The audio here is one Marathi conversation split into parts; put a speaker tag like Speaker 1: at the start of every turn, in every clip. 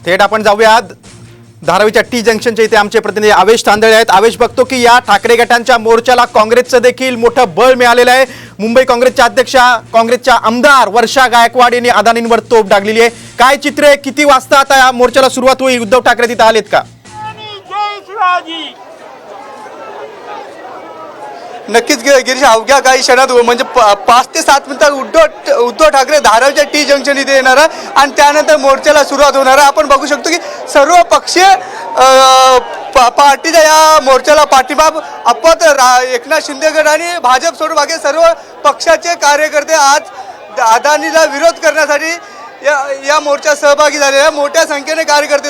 Speaker 1: थेट आपण जाऊया धारावीच्या टी जंक्शनच्या इथे आमचे प्रतिनिधी आवेश तांदळे आहेत। आवेश, बघतो की या ठाकरे गटांच्या मोर्चाला काँग्रेसचं देखील मोठं बळ मिळालेलं आहे। मुंबई काँग्रेसच्या अध्यक्षा, काँग्रेसच्या आमदार वर्षा गायकवाड यांनी अदानींवर तोफ डागलेली आहे। काय चित्र आहे, किती वाजता आता या मोर्चाला सुरुवात होईल? उद्धव ठाकरे तिथे आलेत का?
Speaker 2: नक्कीच गिरीश, अवघ्या काही क्षणात म्हणजे 5 ते 7 मिनिटात उद्धव ठाकरे धारावीच्या टी जंक्शन इथे येणार आणि त्यानंतर मोर्चाला सुरुवात होणार आहे। आपण बघू शकतो की सर्व पक्षीय पार्टीच्या या मोर्चाला पाठिंबा आपत एकनाथ शिंदे गट आणि भाजप सोडून बाकी सर्व पक्षाचे कार्यकर्ते आज अदानीला विरोध करण्यासाठी या मोर्चात सहभागी झालेले मोठ्या संख्येने कार्यकर्ते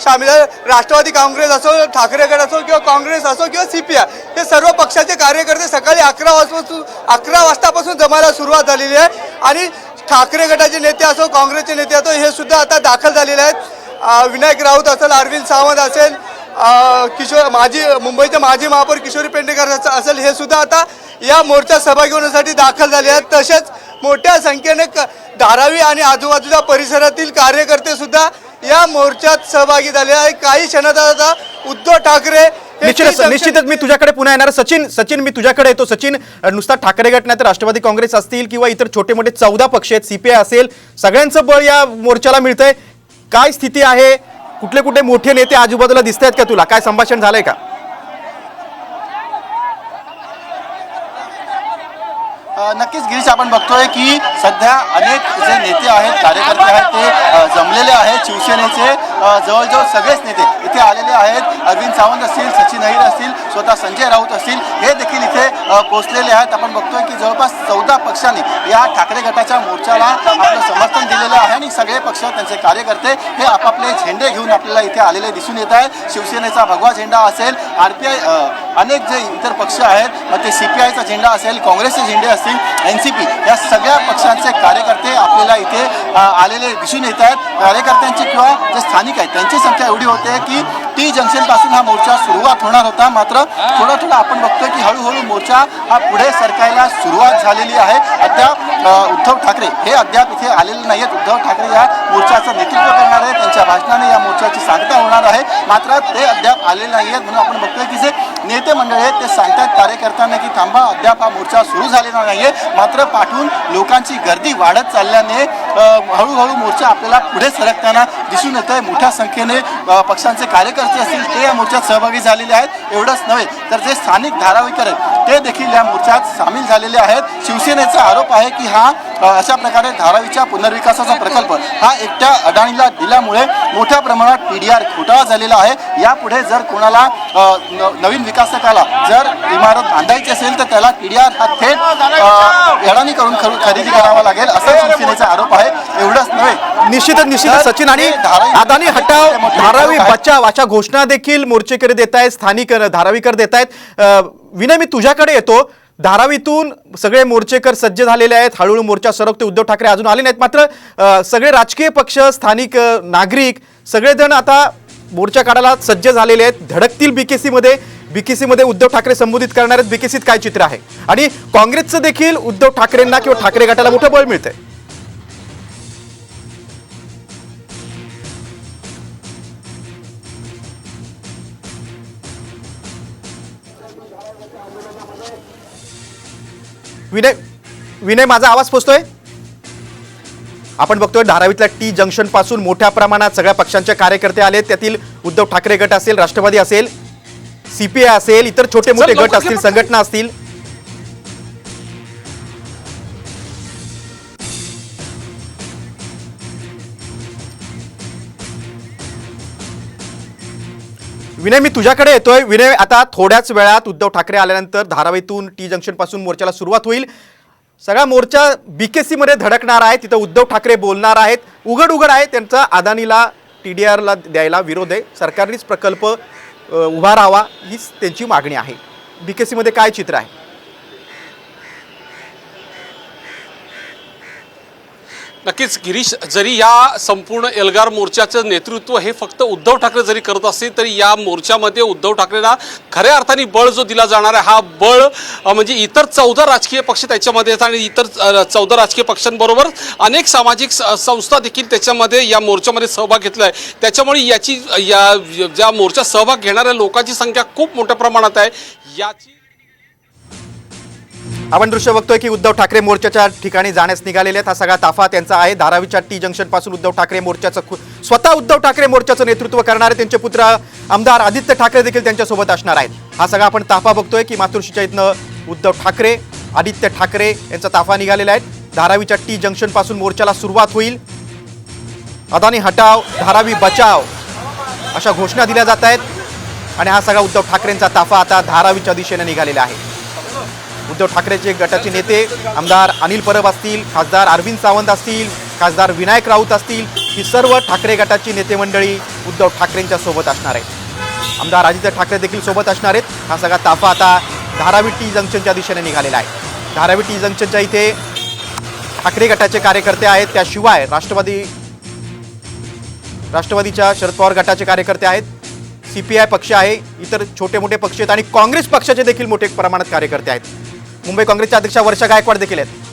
Speaker 2: सामील आहे। राष्ट्रवादी काँग्रेस असो, ठाकरे गट असो किंवा काँग्रेस असो किंवा CPI, हे सर्व पक्षाचे कार्यकर्ते सकाळी 11 वाजतापासून जमायला सुरुवात झालेली आहे आणि ठाकरे गटाचे नेते असो, काँग्रेसचे नेते असो, हे सुद्धा आता दाखल झालेले आहेत। विनायक राऊत असेल, अरविंद सावंत असेल, मुंबईचे माजी महापौर किशोरी पेडणेकर असेल, हे सुद्धा आता या मोर्चात सहभागी होण्यासाठी दाखल झाले आहेत। तसेच मोठ्या संख्येने धारावी आणि आजूबाजूच्या परिसरातील कार्यकर्ते सुद्धा या मोर्चात सहभागी झाले आहेत। काही क्षणात आता उद्धव ठाकरे
Speaker 1: निश्चितच मी तुझ्याकडे पुन्हा येणार। सचिन मी तुझ्याकडे येतो। सचिन, नुसता ठाकरे गट नाही तर राष्ट्रवादी काँग्रेस असतील किंवा इतर छोटे मोठे 14 पक्ष आहेत, CPI असेल, सगळ्यांचं बळ या मोर्चाला मिळतंय। काय स्थिती आहे? कुठले कुठले मोठे नेते आजूबाजूला दिसत आहेत का तुला? काय संभाषण झालंय का?
Speaker 3: नक्कीच गिरीश, आपण बघतोय की सध्या अनेक जे नेते आहेत, कार्यकर्ते आहेत, ते जमलेले आहेत। शिवसेनेचे जवळजवळ सगळेच नेते इथे आलेले आहेत। अरविंद सावंत असतील, सचिन अहिर असतील, स्वतः संजय राऊत असतील, हे देखील इथे पोहोचलेले आहेत। आपण बघतोय की जवळपास 14 पक्षांनी या ठाकरे गटाच्या मोर्चाला आपलं समर्थन दिलेलं आहे आणि सगळे पक्ष, त्यांचे कार्यकर्ते हे आपापले झेंडे घेऊन आपल्याला इथे आलेले दिसून येत आहेत। शिवसेनेचा भगवा झेंडा असेल, RPI, अनेक जे इतर पक्ष आहेत, मग ते CPIचा झेंडा असेल, काँग्रेसचे झेंडे असतील, NCP, या सगळ्या पक्षांचे कार्यकर्ते आपल्याला इथे आलेले दिसून येत आहेत। कार्यकर्त्यांची किंवा जे स्थानिक आहेत त्यांची संख्या एवढी होते की टी जंक्शन पासून हा मोर्चा सुरुवात होणार होता, मात्र थोडं आपण बघतोय की हळूहळू मोर्चा हा पुढे सरकायला सुरुवात झालेली आहे। अद्याप उद्धव ठाकरे हे अद्याप इथे आलेले नाही आहेत। उद्धव ठाकरे या मोर्चाचं नेतृत्व करणार आहेत, त्यांच्या भाषणाने या मोर्चाची सांगता होणार आहे, मात्र ते अद्याप आलेले नाही आहेत। म्हणून आपण बघतोय की जे नेते मंडळ आहेत ते सांगतात कार्यकर्त्यांना की थांबा, अद्याप हा मोर्चा सुरू झालेला नाहीये, मात्र पाठवून लोकांची गर्दी वाढत चालल्याने हळूहळू मोर्चा आपल्याला पुढे सरकताना दिसून येत आहे। मोठ्या संख्येने पक्षांचे कार्यकर्ते असतील ते या मोर्चात सहभागी झालेले आहेत। एवढंच नव्हे तर जे स्थानिक धारावीकर आहेत ते देखील या मोर्चात सामील झालेले आहेत। शिवसेनेचा आरोप आहे की हा अशा प्रकारे धारावीच्या पुनर्विकासाचा प्रकल्प हा एकट्या अदानीला दिल्यामुळे मोठ्या प्रमाणात TDR घोटाळा झालेला आहे। यापुढे जर कोणाला नवीन विकासकाला जर इमारत बांधायची असेल तर त्याला TDR हा थेट अदानी करून खरेदी करावा लागेल, असा शिवसेनेचा आरोप आहे। एवढंच नव्हे,
Speaker 1: निश्चितच सचिन, आणि अदानी हटाव, धारावी बचाव अशा घोषणा देखील मोर्चेकरी देत आहेत, स्थानिक धारावीकर देत आहेत। विनय, मी तुझ्याकडे येतो। धारावीतून सगळे मोर्चेकर सज्ज झालेले आहेत, हळूहळू मोर्चा सरकते। उद्धव ठाकरे अजून आले नाहीत, मात्र सगळे राजकीय पक्ष, स्थानिक नागरिक सगळेजण आता मोर्चा काढायला सज्ज झालेले आहेत। धडकतील BKC मध्ये उद्धव ठाकरे संबोधित करणार आहेत। BKCत काय चित्र आहे? आणि काँग्रेसचं देखील उद्धव ठाकरेंना किंवा ठाकरे गटाला मोठं बळ मिळतंय। विनय, माझा आवाज पोहोचतोय? आपण बघतोय धारावीतल्या टी जंक्शन पासून मोठ्या प्रमाणात सगळ्या पक्षांचे कार्यकर्ते आले। त्यातील उद्धव ठाकरे गट असेल, राष्ट्रवादी असेल, CPI असेल, इतर छोटे मोठे गट असतील, संघटना असतील। विनय, मी तुझ्याकडे येतोय। विनय, आता थोड्याच वेळात उद्धव ठाकरे आल्यानंतर धारावीतून टी जंक्शन पासून मोर्चाला सुरुवात होईल। सगळा मोर्चा BKC मध्ये धडकणार आहे, तिथं उद्धव ठाकरे बोलणार आहेत। उघड आहे त्यांचा अदानीला TDR ला द्यायला विरोध आहे, सरकारनेच प्रकल्प उभा राहावा हीच त्यांची मागणी आहे। BKC मध्ये काय चित्र आहे?
Speaker 4: नक्कीच गिरीश, जरी या संपूर्ण एल्गार मोर्चाचं नेतृत्व हे फक्त उद्धव ठाकरे जरी करत असतील तरी या मोर्चामध्ये उद्धव ठाकरेंना खऱ्या अर्थाने बळ जो दिला जाणार आहे हा बळ म्हणजे इतर 14 राजकीय पक्ष त्याच्यामध्ये आहेत आणि इतर 14 राजकीय पक्षांबरोबर अनेक सामाजिक संस्था देखील त्याच्यामध्ये या मोर्चामध्ये सहभाग घेतला आहे. त्याच्यामुळे याची ज्या मोर्चात सहभाग घेणाऱ्या लोकांची संख्या खूप मोठ्या प्रमाणात आहे. याची
Speaker 1: आपण दृश्य बघतोय की उद्धव ठाकरे मोर्चाच्या ठिकाणी जाण्यास निघालेले आहेत. हा सगळा ताफा त्यांचा आहे. धारावीच्या टी जंक्शन पासून उद्धव ठाकरे मोर्चाचं स्वतः उद्धव ठाकरे मोर्चाचं नेतृत्व करणारे त्यांचे पुत्र आमदार आदित्य ठाकरे देखील त्यांच्यासोबत असणार आहेत. हा सगळा आपण ताफा बघतोय की मातोश्रीच्या इथनं उद्धव ठाकरे, आदित्य ठाकरे यांचा ताफा निघालेला आहे. धारावीच्या टी जंक्शन पासून मोर्चाला सुरुवात होईल. अदानी हटाव, धारावी बचाव अशा घोषणा दिल्या जात आहेत आणि हा सगळा उद्धव ठाकरेंचा ताफा आता धारावीच्या दिशेने निघालेला आहे. उद्धव ठाकरेचे गटाचे नेते आमदार अनिल परब असतील, खासदार अरविंद सावंत असतील, खासदार विनायक राऊत असतील, ही सर्व ठाकरे गटाची नेते मंडळी उद्धव ठाकरेंच्या सोबत असणार आहे. आमदार आदित्य ठाकरे देखील सोबत असणार आहेत. हा सगळा ताफा आता धारावी टी जंक्शनच्या दिशेने निघालेला आहे. धारावी टी जंक्शनच्या इथे ठाकरे गटाचे कार्यकर्ते आहेत. त्याशिवाय राष्ट्रवादीच्या शरद पवार गटाचे कार्यकर्ते आहेत, CPI पक्ष आहे, इतर छोटे मोठे पक्ष आहेत आणि काँग्रेस पक्षाचे देखील मोठे प्रमाणात कार्यकर्ते आहेत. मुंबई काँग्रेसच्या अध्यक्षा वर्षा गायकवाड देखील आहेत.